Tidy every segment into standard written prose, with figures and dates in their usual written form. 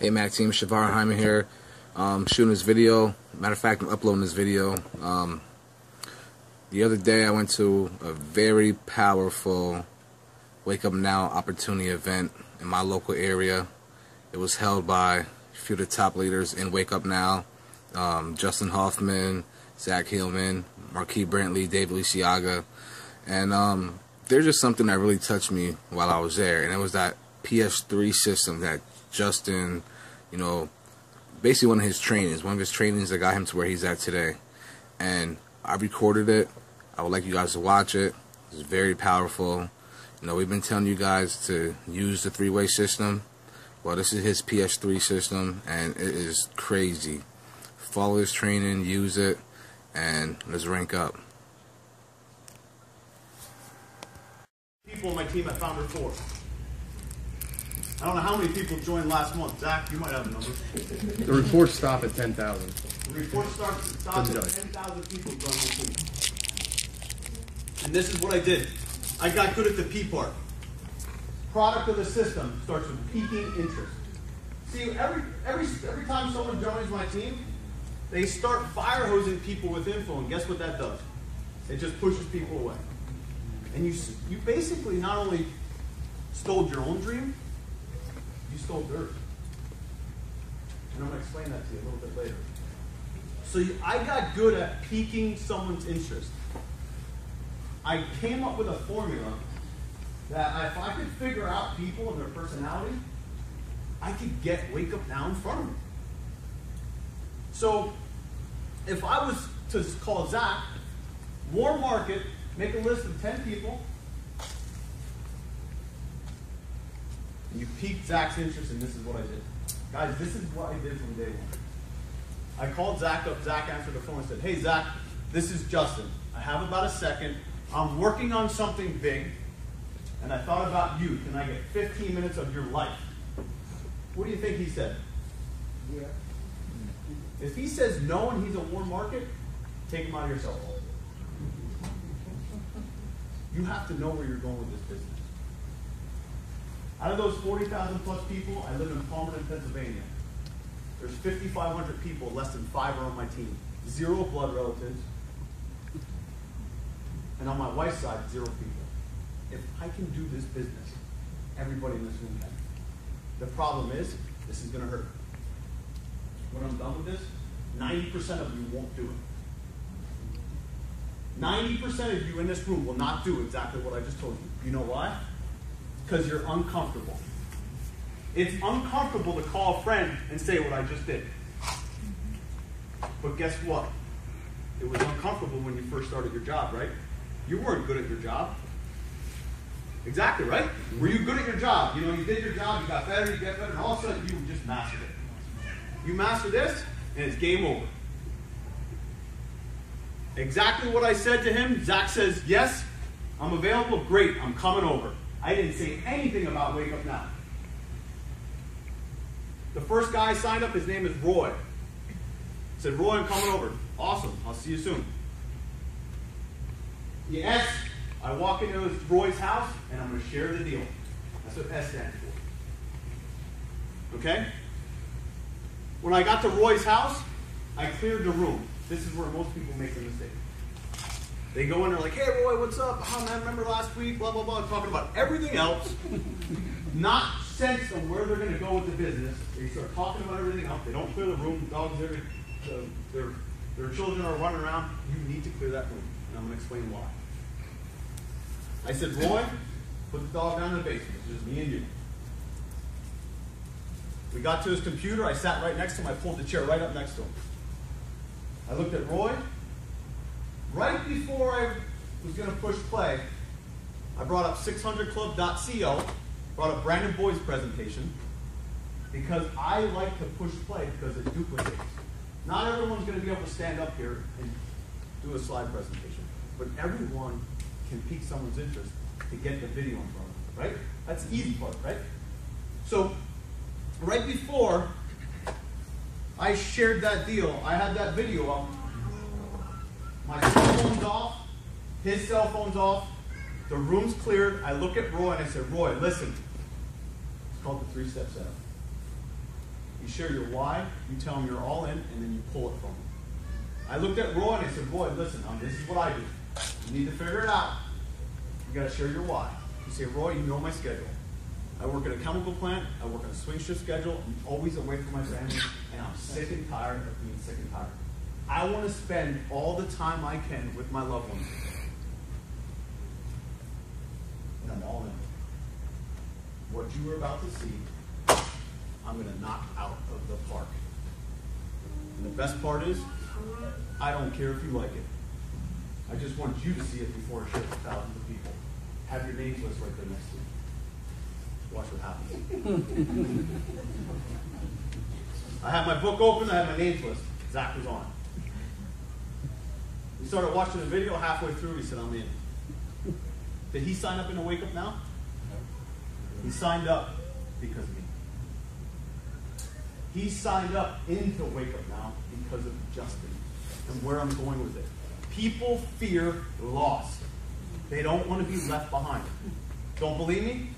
Hey Mac team, Shavar and Hyman here. Shooting this video. Matter of fact, I'm uploading this video. The other day I went to a very powerful Wake Up Now opportunity event in my local area. It was held by a few of the top leaders in Wake Up Now. Justin Hoffman, Zach Hyman, Marquis Brantley, David Lisiaga. And there's just something that really touched me while I was there. And it was that PS3 system that Justin, basically one of his trainings that got him to where he's at today. And I recorded it. I would like you guys to watch it. It's very powerful. We've been telling you guys to use the three-way system. Well, this is his PS3 system, and it is crazy. Follow his training, use it, and let's rank up. People on my team at Founder 4. I don't know how many people joined last month. Zach, you might have the numbers. The reports stop at 10,000. The report stops at 10,000 people joined my team. And this is what I did. I got good at the P part. Product of the system starts with piquing interest. See, every time someone joins my team, they start fire hosing people with info, and guess what that does? It just pushes people away. And you basically not only stole your own dream, you stole dirt. And I'm going to explain that to you a little bit later. So I got good at piquing someone's interest. I came up with a formula that if I could figure out people and their personality, I could get Wake Up Now in front of them. So if I was to call Zach, warm market, make a list of 10 people, and you piqued Zach's interest, and this is what I did. Guys, this is what I did from day one. I called Zach up. Zach answered the phone and said, "Hey, Zach, this is Justin. I have about a second. I'm working on something big, and I thought about you. Can I get 15 minutes of your life?" What do you think he said? Yeah. If he says no and he's a warm market, take him out of your cell phone. You have to know where you're going with this business. Out of those 40,000 plus people, I live in Palmerton, Pennsylvania. There's 5,500 people, less than 5 are on my team. 0 blood relatives. And on my wife's side, 0 people. If I can do this business, everybody in this room can. The problem is, this is going to hurt. When I'm done with this, 90% of you won't do it. 90% of you in this room will not do exactly what I just told you. You know why? Because you're uncomfortable. It's uncomfortable to call a friend and say what I just did. But guess what? It was uncomfortable when you first started your job, right? You weren't good at your job. Exactly, right? Were you good at your job? You did your job, you got better, you get better, and all of a sudden you just mastered it. You master this, and it's game over. Exactly what I said to him, Zach says, "Yes, I'm available, great, I'm coming over." I didn't say anything about Wake Up Now. The first guy I signed up, his name is Roy. I said, "Roy, I'm coming over." "Awesome, I'll see you soon." The S, I walk into Roy's house, and I'm going to share the deal. That's what S stands for. Okay? When I got to Roy's house, I cleared the room. This is where most people make the mistake. They go in, they're like, "Hey, Roy, what's up? Oh, man, remember last week? Blah, blah, blah." Talking about everything else. Not sense of where they're going to go with the business. They start talking about everything else. They don't clear the room. Dogs, their children are running around. You need to clear that room. And I'm going to explain why. I said, "Roy, put the dog down in the basement. It's just me and you." We got to his computer. I sat right next to him. I pulled the chair right up next to him. I looked at Roy. Right before I was going to push play, I brought up 600club.co, brought up Brandon Boyd's presentation, because I like to push play because it duplicates. Not everyone's going to be able to stand up here and do a slide presentation, but everyone can pique someone's interest to get the video in front of them, right? That's the easy part, right? So, right before I shared that deal, I had that video up. My cell phone's off, his cell phone's off, the room's cleared. I look at Roy and I said, "Roy, listen." It's called the 3-step setup. share your why, you tell them you're all in, and then you pull it from them. I looked at Roy and I said, Roy, listen, this is what I do. You need to figure it out. You got to share your why. You say, Roy, you know my schedule. I work at a chemical plant. I work on a swing shift schedule. I'm always away from my family, and I'm sick and tired of being sick and tired. I want to spend all the time I can with my loved ones. And I'm all in. What you are about to see, I'm going to knock out of the park. And the best part is, I don't care if you like it. I just want you to see it before it shows thousands of people. Have your names list right there next to you. Watch what happens. I had my book open, I had my names list. Zach was on. We started watching the video. Halfway through, he said, I'm in. Did he sign up in a Wake Up Now? He signed up because of me. He signed up into Wake Up Now because of Justin and where I'm going with it. People fear loss. They don't want to be left behind. Don't believe me?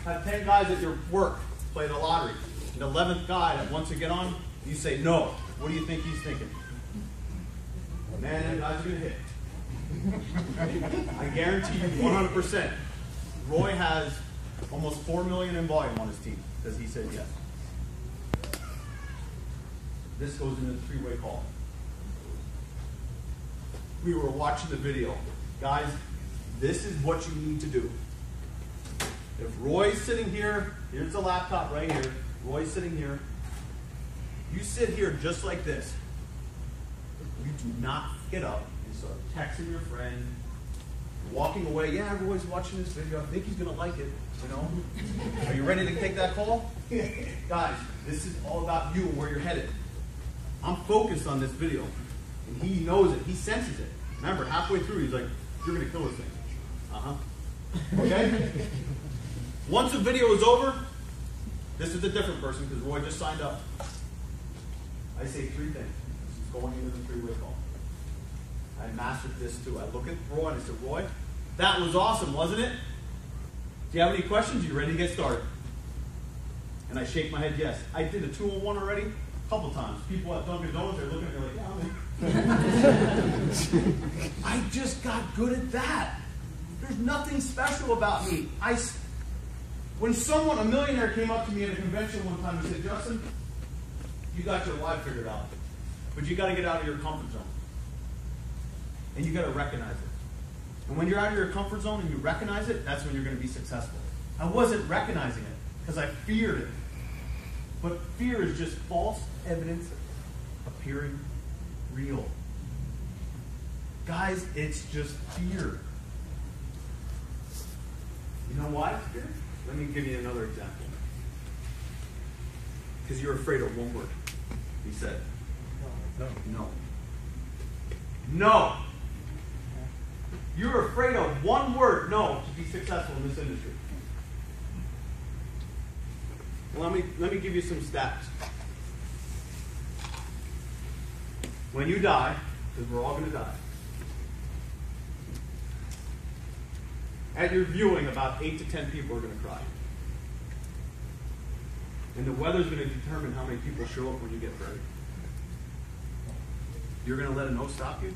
Have 10 guys at your work play the lottery. And the 11th guy that wants to get on, you say no. What do you think he's thinking? Man, that guy's going to hit. I guarantee you 100%. Roy has almost $4 million in volume on his team because he said yes. This goes into the three-way call. We were watching the video. Guys, this is what you need to do. If Roy's sitting here, here's the laptop right here. Roy's sitting here. You sit here just like this. You do not get up and start texting your friend, walking away. Yeah, Roy's watching this video. I think he's going to like it. You know? Are you ready to take that call? Guys, this is all about you and where you're headed. I'm focused on this video. And he knows it. He senses it. Remember, halfway through, he's like, you're going to kill this thing. Uh-huh. Okay? Once the video is over, this is a different person because Roy just signed up. I say three things. This is going into the three-way call. I mastered this too. I look at Roy and I said, Roy, that was awesome, wasn't it? Do you have any questions? Are you ready to get started? And I shake my head, yes. I did a 2-on-1 already a couple times. People at Dunkin' Donuts, they're looking at me like, yeah, I'm in. I just got good at that. There's nothing special about me. When a millionaire came up to me at a convention one time and said, Justin, you got your life figured out, but you got to get out of your comfort zone. And you got to recognize it. And when you're out of your comfort zone and you recognize it, that's when you're going to be successful. I wasn't recognizing it because I feared it. But fear is just false evidence appearing real. Guys, it's just fear. You know why it's fear? Let me give you another example. Because you're afraid of one word. He said, no. No. You're afraid of one word, no, to be successful in this industry. Well, let me give you some stats. When you die, because we're all going to die, at your viewing, about 8 to 10 people are going to cry. And the weather's going to determine how many people show up when you get buried. You're going to let a no stop you?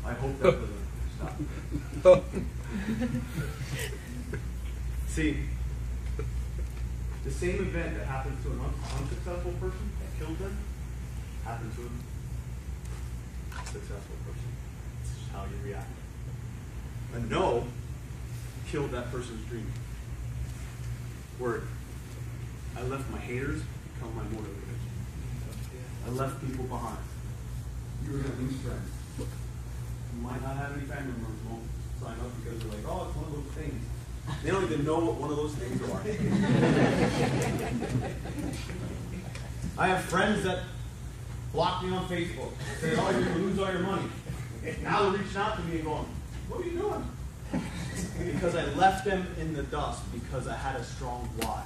I hope that doesn't stop. See, the same event that happened to an unsuccessful person that killed them happened to a successful person. This is how you react. A no killed that person's dream. Word. I left my haters become my motivators. I left people behind. You were going to lose friends. You might not have any family members who won't sign up because they're like, oh, it's one of those things. They don't even know what one of those things are. I have friends that block me on Facebook. Say, oh, you're going to lose all your money. Now they're reaching out to me and going, what are you doing? Because I left them in the dust because I had a strong why.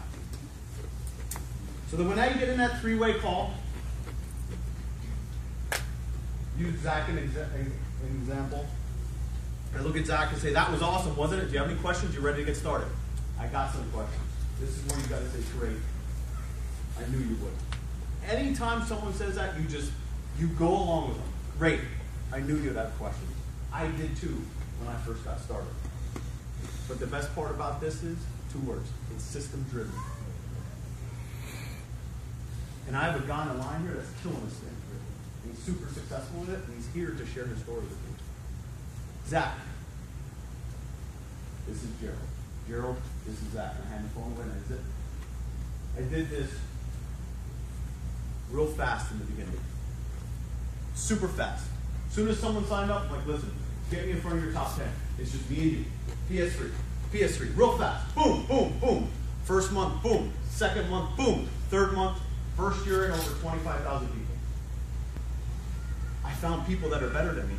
So then when now you get in that three-way call, use Zach an example. I look at Zach and say, that was awesome, wasn't it? Do you have any questions? You ready to get started? I got some questions. This is where you got to say, great. I knew you would. Anytime someone says that, you go along with them. Great. I knew you'd have questions. I did too when I first got started. But the best part about this is 2 words. It's system driven. And I have a guy on the line here that's killing this thing. He's super successful with it, and he's here to share his story with me. Zach. This is Gerald. Gerald, this is Zach. I hand the phone away, and that's it. I did this real fast in the beginning. Super fast. As soon as someone signed up, I'm like, listen, get me in front of your top 10. It's just me and you. PS3. PS3. Real fast. Boom, boom, boom. First month, boom. Second month, boom. Third month, first year in over 25,000 people. I found people that are better than me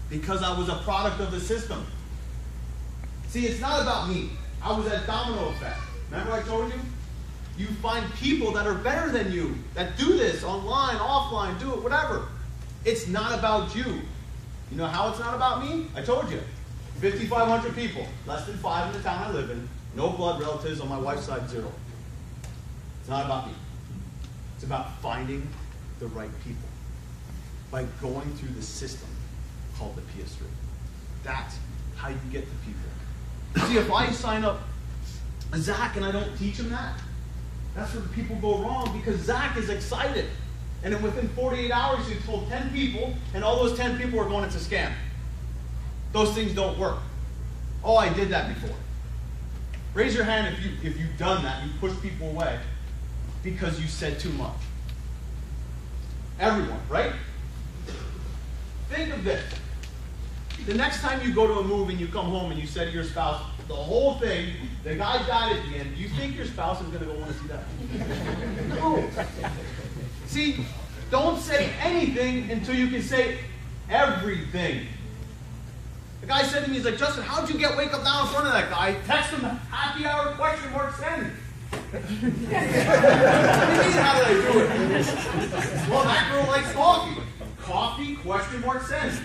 because I was a product of the system. See, it's not about me. I was that domino effect. Remember I told you? You find people that are better than you, that do this online, offline, do it, whatever. It's not about you. You know how it's not about me? I told you. 5,500 people, less than 5 in the town I live in, no blood relatives, on my wife's side, 0. It's not about me. It's about finding the right people by going through the system called the PS3. That's how you get to people. See, if I sign up Zach and I don't teach him that, that's where people go wrong, because Zach is excited. And then within 48 hours, he told 10 people, and all those 10 people are going, it's a scam. Those things don't work. Oh, I did that before. Raise your hand if you've done that. You push people away because you said too much. Everyone, right? Think of this. The next time you go to a movie and you come home and you say to your spouse, the whole thing, the guy died at the end, do you think your spouse is going to go want to see that? No. See, don't say anything until you can say everything. The guy said to me, he's like, Justin, how'd you get Wake Up Now in front of that guy? I text him happy hour question mark send. What do you mean, how did I do it? Well, that girl likes coffee. Coffee, question mark send.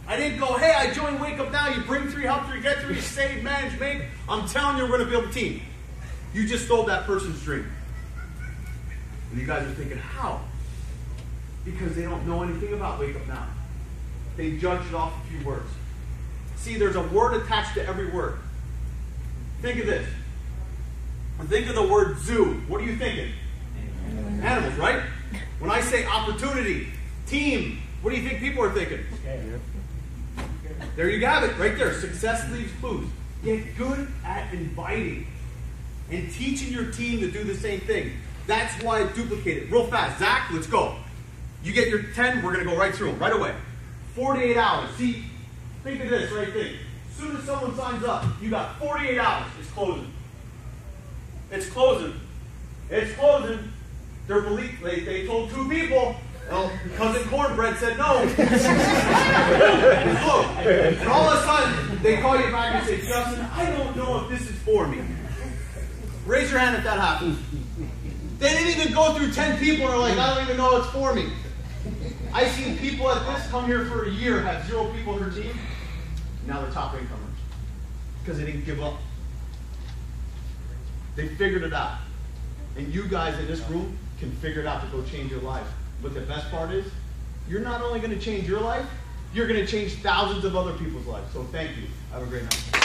I didn't go, hey, I joined Wake Up Now. You bring 3, help 3, get 3, save, manage, make. I'm telling you, we're going to build a team. You just stole that person's dream. And you guys are thinking, how? Because they don't know anything about Wake Up Now. They judged it off a few words. See, there's a word attached to every word. Think of this. Think of the word zoo. What are you thinking? Animals, right? When I say opportunity, team, what do you think people are thinking? There you have it, right there. Success leaves clues. Get good at inviting and teaching your team to do the same thing. That's why I duplicate it. Real fast. Zach, let's go. You get your 10, we're going to go right through them, right away. 48 hours. See, think of this right thing. As soon as someone signs up, you got 48 hours. It's closing. It's closing. It's closing. They told 2 people. Well, Cousin Cornbread said no. And all of a sudden, they call you back and say, Justin, I don't know if this is for me. Raise your hand if that happens. They didn't even go through 10 people and are like, I don't even know it's for me. I've seen people at this come here for a year, have 0 people in their team. Now they're top incomers. Because they didn't give up. They figured it out. And you guys in this room can figure it out to go change your life. But the best part is, you're not only going to change your life, you're going to change thousands of other people's lives. So thank you. Have a great night.